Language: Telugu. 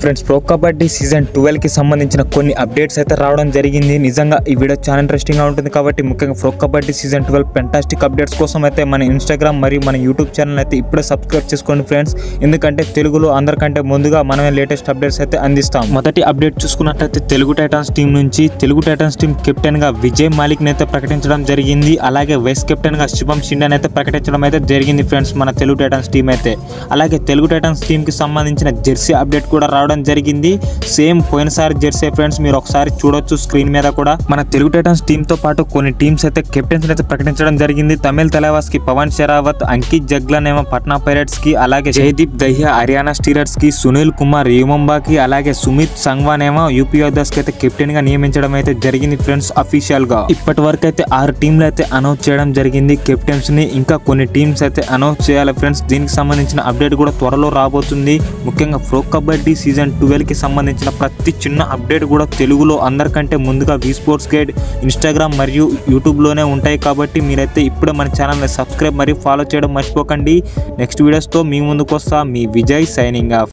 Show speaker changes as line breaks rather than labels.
ఫ్రెండ్స్, ప్రో కబడ్డీ సీజన్ 12 కి సంబంధించిన కొన్ని అప్డేట్స్ అయితే రావడం జరిగింది. నిజంగా ఈ వీడియో చాలా ఇంట్రెస్టింగ్ గా ఉంటుంది కాబట్టి ముఖ్యంగా pro kabaddi season 12 fantastic updates కోసం అయితే మన ఇన్స్టాగ్రామ్ మరియు మన యూట్యూబ్ ఛానల్ అయితే ఇప్పుడే సబ్స్క్రైబ్ చేసుకోండి ఫ్రెండ్స్. ఎందుకంటే తెలుగులో అందరికంటే ముందుగా మనమే లేటెస్ట్ అప్డేట్స్ అయితే అందిస్తాం. మొదటి అప్డేట్ చూసుకున్నట్లయితే తెలుగు టైటాన్స్ టీం నుంచి తెలుగు టైటాన్స్ టీం కెప్టెన్ గా విజయ్ మాలిక్ అయితే ప్రకటించడం జరిగింది. అలాగే వైస్ కెప్టెన్ గా శుభం షిండే అయితే ప్రకటించడం అయితే జరిగింది ఫ్రెండ్స్ మన తెలుగు టైటాన్స్ టీం అయితే. అలాగే తెలుగు టైటాన్స్ టీం కి సంబంధించిన జెర్సీ అప్డేట్ కూడా రావడం జరిగింది. సేమ్ పోయినసారి జెర్సీ ఫ్రెండ్స్, మీరు ఒకసారి చూడొచ్చు స్క్రీన్ మీద కూడా. మన తెలుగు టైటాన్స్ టీం తో పాటు కొన్ని టీమ్స్ అయితే కెప్టెన్స్ అయితే ప్రకటించడం జరిగింది. తమిళ తలవాస్ కి పవన్ షెరావత్, అంకిత్ జగ్లన్ ఏమో పట్నా పైరేట్స్ కి, అలాగే జయదీప్ దహియా హర్యానా స్టీరర్స్ కి, సునీల్ కుమార్ యుమంబా కి, అలాగే సుమిత్ సంగ్వాన్ ఏమో యూపీ యోధాస్ కి అయితే కెప్టెన్ గా నియమించడం అయితే జరిగింది ఫ్రెండ్స్ అఫీషియల్ గా. ఇప్పటి వరకు అయితే 6 టీంలు అయితే అనౌన్స్ చేయడం జరిగింది కెప్టెన్స్ ని. ఇంకా కొన్ని టీమ్స్ అయితే అనౌన్స్ చేయాలి ఫ్రెండ్స్. దీనికి సంబంధించిన అప్డేట్ కూడా త్వరలో రాబోతుంది. ముఖ్యంగా ప్రో కబడ్డీ సీజన్ 12 కి సంబంధించిన ప్రతి చిన్న అప్డేట్ కూడా తెలుగులో అందరికంటే ముందుగా వి స్పోర్ట్స్ గైడ్ ఇన్స్టాగ్రామ్ మరియు యూట్యూబ్లోనే ఉంటాయి. కాబట్టి మీరైతే ఇప్పుడే మన ఛానల్ని సబ్స్క్రైబ్ మరియు ఫాలో చేయడం మర్చిపోకండి. నెక్స్ట్ వీడియోస్తో మీ ముందుకు వస్తా. మీ విజయ్ సైనింగ్ ఆఫ్.